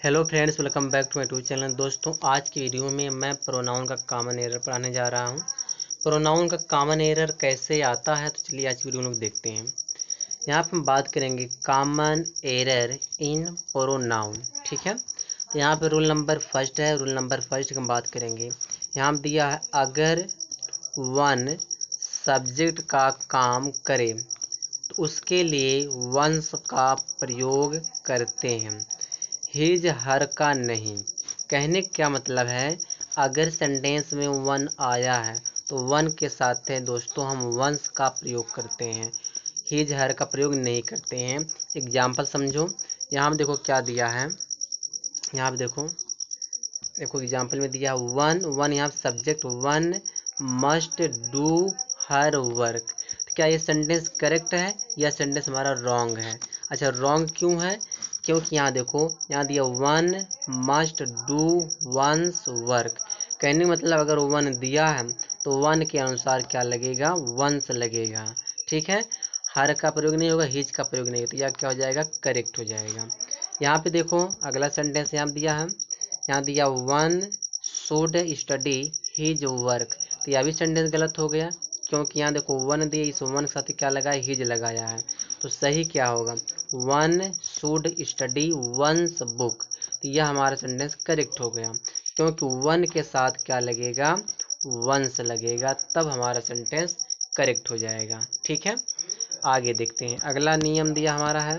Hello friends, welcome back to my YouTube channel. दोस्तों, आज की वीडियो में मैं प्रोनाउन का कॉमन एरर पढ़ाने जा रहा हूं। प्रोनाउन का कॉमन एरर कैसे आता है, तो चलिए आज की वीडियो में लोग देखते हैं। यहाँ पे हम बात करेंगे कॉमन एरर इन प्रोनाउन। ठीक है, तो यहाँ पे रूल नंबर फर्स्ट है। रूल नंबर फर्स्ट की हम बात करेंगे। यहाँ दिया है, अगर वन सब्जेक्ट का काम करे तो उसके लिए वंस का प्रयोग करते हैं, हिज हर का नहीं। कहने का क्या मतलब है, अगर सेंटेंस में वन आया है तो वन के साथ है दोस्तों हम वंस का प्रयोग करते हैं, हिज हर का प्रयोग नहीं करते हैं। एग्जाम्पल समझो। यहाँ पे देखो क्या दिया है, यहाँ पे देखो एग्जाम्पल में दिया वन वन, यहाँ subject one must do her work. तो क्या ये सेंटेंस करेक्ट है या सेंटेंस हमारा रॉन्ग है? अच्छा, रॉन्ग क्यों है? क्योंकि यहाँ देखो, यहाँ दिया one must do one's work. कहने का मतलब अगर वन दिया है तो वन के अनुसार क्या लगेगा, वंस लगेगा। ठीक है, हर का प्रयोग नहीं होगा, हिज का प्रयोग नहीं होता, यह क्या हो जाएगा, करेक्ट हो जाएगा। यहाँ पे देखो अगला सेंटेंस यहाँ दिया है, यहाँ दिया one should study his work. तो यह भी सेंटेंस गलत हो गया, क्योंकि यहाँ देखो वन दिया, इस वन के साथ क्या लगाया, हिज लगाया है। तो सही क्या होगा, one should study one's book. तो यह हमारा सेंटेंस करेक्ट हो गया, क्योंकि वन के साथ क्या लगेगा, वंस लगेगा, तब हमारा सेंटेंस करेक्ट हो जाएगा। ठीक है, आगे देखते हैं। अगला नियम दिया हमारा है,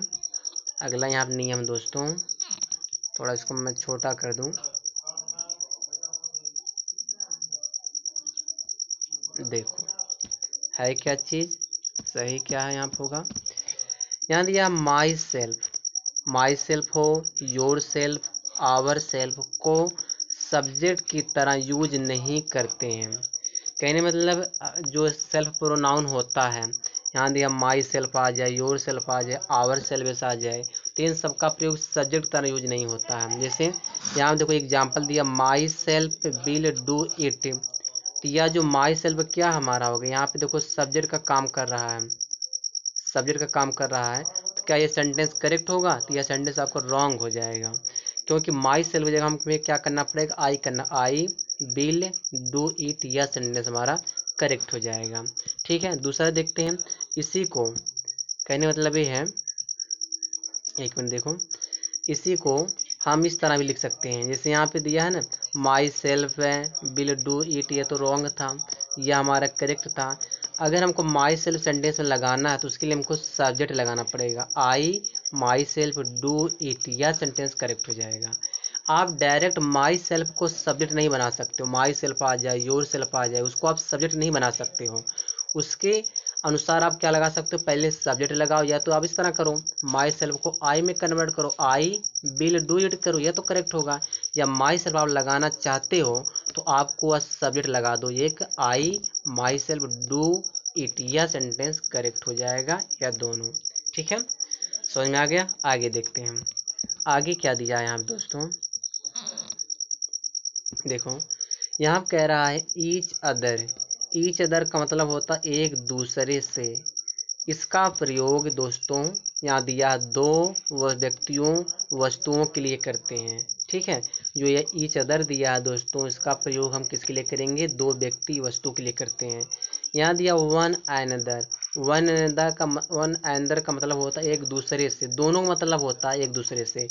अगला यहाँ पर नियम दोस्तों, थोड़ा इसको मैं छोटा कर दूं। देखो है क्या चीज़, सही क्या है यहाँ पर होगा। यहाँ दिया माई सेल्फ, माई सेल्फ हो, योर सेल्फ, आवर सेल्फ को सब्जेक्ट की तरह यूज नहीं करते हैं। कहने मतलब जो सेल्फ प्रोनाउन होता है, यहाँ दिया माई सेल्फ आ जाए, योर सेल्फ आ जाए, आवर सेल्फ आ जाए, तो इन सब का प्रयोग सब्जेक्ट तरह यूज नहीं होता है। जैसे यहाँ देखो एग्जाम्पल दिया, my self will do it. तो यह जो माई सेल्फ क्या हमारा होगा, यहाँ पे देखो सब्जेक्ट का काम कर रहा है, सब्जेक्ट का काम कर रहा है। तो क्या ये सेंटेंस करेक्ट होगा? तो यह सेंटेंस आपको रॉन्ग हो जाएगा, क्योंकि माई सेल्फ जगह हमें क्या करना पड़ेगा, आई करना, आई विल डू इट, यह सेंटेंस हमारा करेक्ट हो जाएगा। ठीक है, दूसरा देखते हैं। इसी को कहने मतलब ये है, एक मिनट देखो, इसी को हम इस तरह भी लिख सकते हैं। जैसे यहाँ पे दिया है ना, my self will do it, ये तो रॉन्ग था, यह हमारा करेक्ट था। अगर हमको माई सेल्फ सेंटेंस में लगाना है तो उसके लिए हमको सब्जेक्ट लगाना पड़ेगा, आई माई सेल्फ डू इट, यह सेंटेंस करेक्ट हो जाएगा। आप डायरेक्ट माई सेल्फ को सब्जेक्ट नहीं बना सकते हो, माई सेल्फ आ जाए, योर सेल्फ आ जाए, उसको आप सब्जेक्ट नहीं बना सकते हो। उसके अनुसार आप क्या लगा सकते हो, पहले सब्जेक्ट लगाओ, या तो आप इस तरह करो, माई सेल्फ को आई में कन्वर्ट करो, आई विल डू इट करो, यह तो करेक्ट होगा। या माई सेल्फ आप लगाना चाहते हो तो आपको सब्जेक्ट लगा दो, एक आई माई सेल्फ डू इट, यह सेंटेंस करेक्ट हो जाएगा, या दोनों। ठीक है, समझ में आ गया। आगे देखते हैं, आगे क्या दिया है यहाँ दोस्तों। देखो यहाँ कह रहा है ईच अदर, ईच अदर का मतलब होता एक दूसरे से। इसका प्रयोग दोस्तों यहाँ दिया, दो व्यक्तियों वस्तुओं के लिए करते हैं। ठीक है, जो ये ईच अदर दिया है दोस्तों, इसका प्रयोग हम किसके लिए करेंगे, दो व्यक्ति वस्तु के लिए करते हैं। यहाँ दिया वन एनदर, वन एनदर का मतलब होता है एक दूसरे से, दोनों का मतलब होता है एक दूसरे से।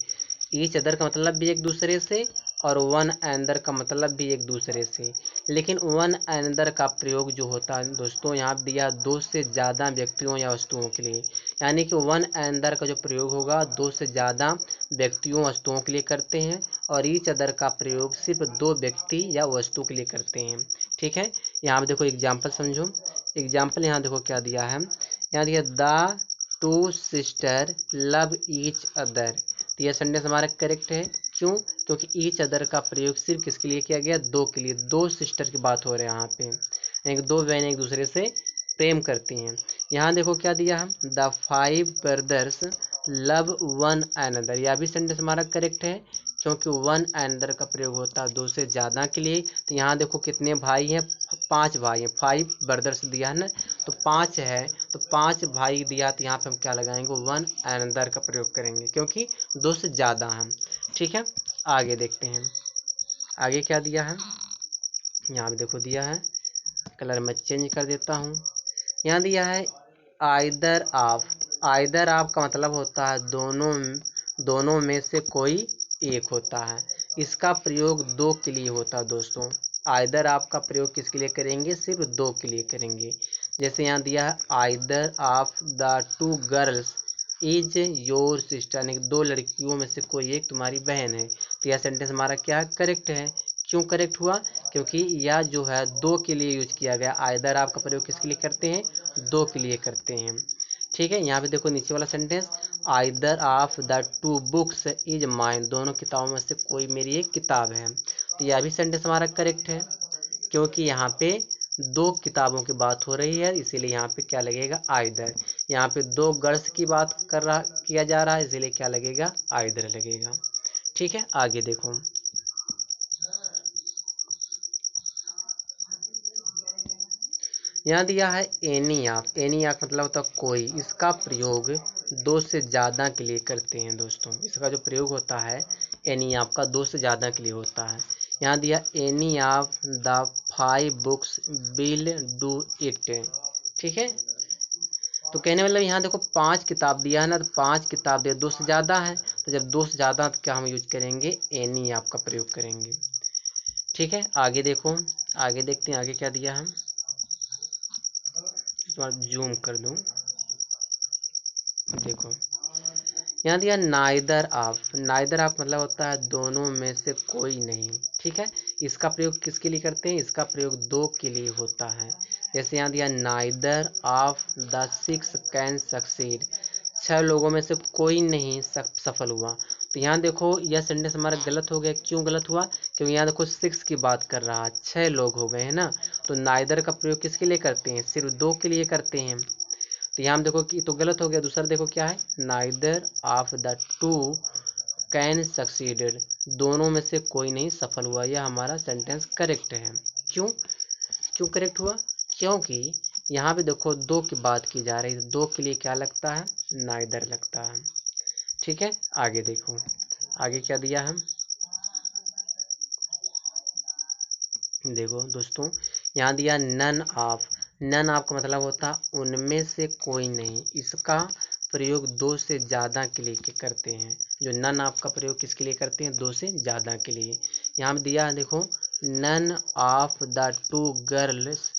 ईच अदर का मतलब भी एक दूसरे से, और वन एनदर का मतलब भी एक दूसरे से। लेकिन वन एनदर का प्रयोग जो होता है दोस्तों, यहाँ दिया दो से ज़्यादा व्यक्तियों या वस्तुओं के लिए, यानी कि वन एनदर का जो प्रयोग होगा दो से ज़्यादा व्यक्तियों वस्तुओं के लिए करते हैं, और ईच अदर का प्रयोग सिर्फ दो व्यक्ति या वस्तु के लिए करते हैं। ठीक है, यहाँ पे देखो एग्जाम्पल समझो। एग्जाम्पल यहाँ देखो क्या दिया है, यहाँ दिया the two sister love each other. तो यह सेंटेंस हमारा करेक्ट है, क्यों? क्योंकि ईच अदर का प्रयोग सिर्फ किसके लिए किया गया, दो के लिए, दो सिस्टर की बात हो रही है यहाँ पे, यानी दो बहनें एक दूसरे से प्रेम करती हैं। यहाँ देखो क्या दिया है, the five brothers love one another, यह भी सेंटेंस हमारा करेक्ट है, क्योंकि वन एनदर का प्रयोग होता है दो से ज़्यादा के लिए। तो यहाँ देखो कितने भाई हैं, पांच भाई हैं, फाइव ब्रदर्स दिया है ना, तो पांच है, तो पांच भाई दिया, तो यहाँ पे हम क्या लगाएंगे, वन एनदर का प्रयोग करेंगे, क्योंकि दो से ज़्यादा हैं। ठीक है, आगे देखते हैं आगे क्या दिया है। यहाँ पे देखो दिया है, कलर मैं चेंज कर देता हूँ। यहाँ दिया है आइदर ऑफ। आइदर ऑफ का मतलब होता है दोनों में से कोई एक होता है। इसका प्रयोग दो के लिए होता है दोस्तों। आइदर ऑफ का प्रयोग किसके लिए करेंगे, सिर्फ दो के लिए करेंगे। जैसे यहाँ दिया है either of the two girls is your sister, यानी दो लड़कियों में से कोई एक तुम्हारी बहन है। तो यह सेंटेंस हमारा क्या है, करेक्ट है। क्यों करेक्ट हुआ, क्योंकि यह जो है दो के लिए यूज किया गया। आइदर ऑफ का प्रयोग किसके लिए करते हैं, दो के लिए करते हैं। ठीक है, यहाँ पे देखो नीचे वाला sentence either of the to books is mine, दोनों किताबों में से कोई मेरी एक किताब है। तो यह भी सेंटेंस हमारा करेक्ट है, क्योंकि यहाँ पे दो किताबों की बात हो रही है, इसीलिए यहाँ पे क्या लगेगा, आइदर। यहाँ पे दो गर्ल्स की बात किया जा रहा है, इसीलिए क्या लगेगा, आइदर लगेगा। ठीक है, आगे देखो। यहाँ दिया है एनी ऑफ। एनी ऑफ मतलब होता है कोई। इसका प्रयोग दो से ज़्यादा के लिए करते हैं दोस्तों। इसका जो प्रयोग होता है एनी ऑफ का, दो से ज़्यादा के लिए होता है। यहाँ दिया any of the 5 books will do it. ठीक है, तो कहने मतलब यहाँ देखो 5 किताब दिया है ना, तो 5 किताब दिया, दो से ज़्यादा है। तो जब दो से ज़्यादा तो क्या हम यूज करेंगे, एनी ऑफ का प्रयोग करेंगे। ठीक है, आगे देखो, आगे देखते हैं आगे क्या दिया है। इस बार जूम कर दूं, देखो यहाँ दिया नाइदर ऑफ। नाइदर ऑफ मतलब होता है दोनों में से कोई नहीं। ठीक है, इसका प्रयोग किसके लिए करते हैं, इसका प्रयोग दो के लिए होता है। जैसे यहाँ दिया neither of the 6 can succeed, 6 लोगों में से कोई नहीं सफल हुआ। तो यहाँ देखो यह सेंटेंस हमारा गलत हो गया। क्यों गलत हुआ, क्योंकि यहाँ देखो 6 की बात कर रहा है, 6 लोग हो गए हैं ना। तो नाइदर का प्रयोग किसके लिए करते हैं, सिर्फ दो के लिए करते हैं। तो यहाँ देखो कि तो गलत हो गया। दूसरा देखो क्या है, neither of the to can succeeded, दोनों में से कोई नहीं सफल हुआ। यह हमारा सेंटेंस करेक्ट है। क्यों क्यों करेक्ट हुआ, क्योंकि यहाँ पे देखो दो की बात की जा रही है, दो के लिए क्या लगता है, नाइदर लगता है। ठीक है, आगे देखो आगे क्या दिया है। देखो दोस्तों यहाँ दिया नन ऑफ। नन ऑफ का मतलब होता है उनमें से कोई नहीं। इसका प्रयोग दो से ज़्यादा के लिए करते हैं। जो नन ऑफ का प्रयोग किसके लिए करते हैं, दो से ज़्यादा के लिए। यहाँ दिया है देखो none of the two girls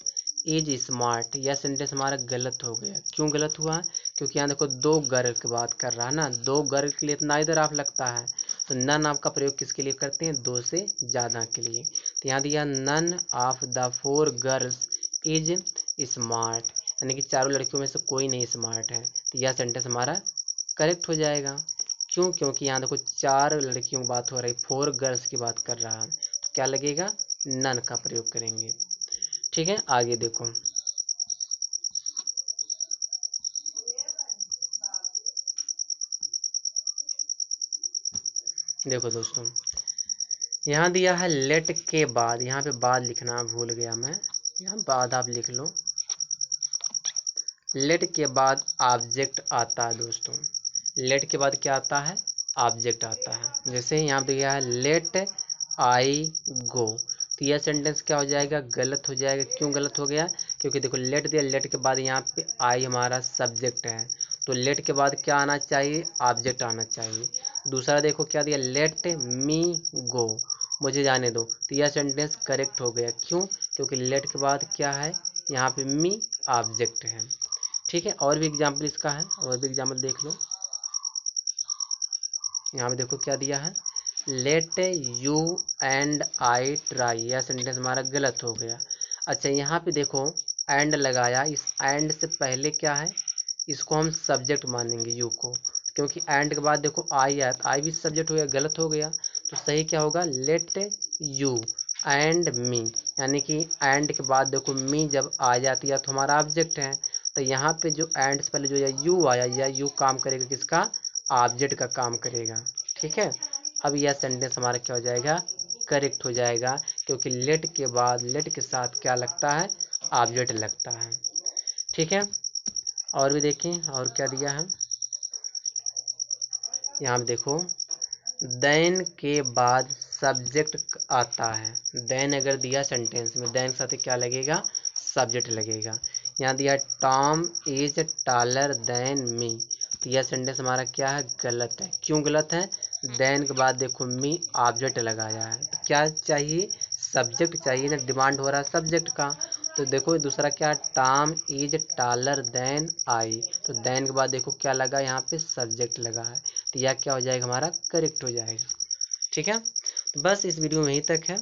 is smart. यह सेंटेंस हमारा गलत हो गया। क्यों गलत हुआ, क्योंकि यहाँ देखो दो गर्ल की बात कर रहा है ना, दो गर्ल के लिए तो नाइदर ऑफ लगता है। तो नन ऑफ का प्रयोग किसके लिए करते हैं, दो से ज़्यादा के लिए। तो यहाँ दिया none of the 4 girls is smart, यानी कि चारों लड़कियों में से कोई नहीं स्मार्ट है। तो यह सेंटेंस हमारा करेक्ट हो जाएगा। क्यों, क्योंकि यहाँ देखो 4 लड़कियों की बात हो रही, 4 गर्ल्स की बात कर रहा है। तो क्या लगेगा, नन का प्रयोग करेंगे। ठीक है, आगे देखो। देखो दोस्तों यहाँ दिया है लेट के बाद। यहाँ पे बाद लिखना भूल गया मैं, यहाँ बाद आप लिख लो। लेट के बाद ऑब्जेक्ट आता है दोस्तों। लेट के बाद क्या आता है, ऑब्जेक्ट आता है। जैसे यहाँ दिया है लेट आई गो, तो यह सेंटेंस क्या हो जाएगा, गलत हो जाएगा। क्यों गलत हो गया, क्योंकि देखो लेट दिया, लेट के बाद यहाँ पे आई हमारा सब्जेक्ट है। तो लेट के बाद क्या आना चाहिए, ऑब्जेक्ट आना चाहिए। दूसरा देखो क्या दिया, लेट मी गो, मुझे जाने दो। तो यह सेंटेंस करेक्ट हो गया। क्यों, क्योंकि लेट के बाद क्या है, यहाँ पे मी ऑब्जेक्ट है। ठीक है, और भी एग्जाम्पल इसका है, और भी एग्जाम्पल देख लो। यहाँ पे देखो क्या दिया है, let you and I try. यह सेंटेंस हमारा गलत हो गया। अच्छा यहाँ पे देखो एंड लगाया, इस एंड से पहले क्या है, इसको हम सब्जेक्ट मानेंगे यू को, क्योंकि एंड के बाद देखो आई आया, तो आई भी सब्जेक्ट हो गया, गलत हो गया। तो सही क्या होगा, लेट यू एंड मी, यानी कि एंड के बाद देखो मी जब आ जाती है तो हमारा ऑब्जेक्ट है। तो यहाँ पे जो एंड से पहले जो यू आया, या यू काम करेगा किसका, ऑब्जेक्ट का काम करेगा। ठीक है, अब यह सेंटेंस हमारा क्या हो जाएगा, करेक्ट हो जाएगा, क्योंकि लेट के बाद लेट के साथ क्या लगता है, ऑब्जेक्ट लगता है। ठीक है, और भी देखें और क्या दिया है। यहाँ पे देखो देन के बाद सब्जेक्ट आता है। देन अगर दिया सेंटेंस में, देन के साथ क्या लगेगा, सब्जेक्ट लगेगा। यहाँ दिया Tom is taller than me, तो यह सेंटेंस हमारा क्या है, गलत है। क्यों गलत है, देन के बाद देखो मी ऑब्जेक्ट लगाया है, तो क्या चाहिए, सब्जेक्ट चाहिए ना, डिमांड हो रहा है सब्जेक्ट का। तो देखो दूसरा क्या, Tom is taller than I, तो देन के बाद देखो क्या लगा, यहाँ पे सब्जेक्ट लगा है, तो यह क्या हो जाएगा, हमारा करेक्ट हो जाएगा। ठीक है, तो बस इस वीडियो में यहीं तक है।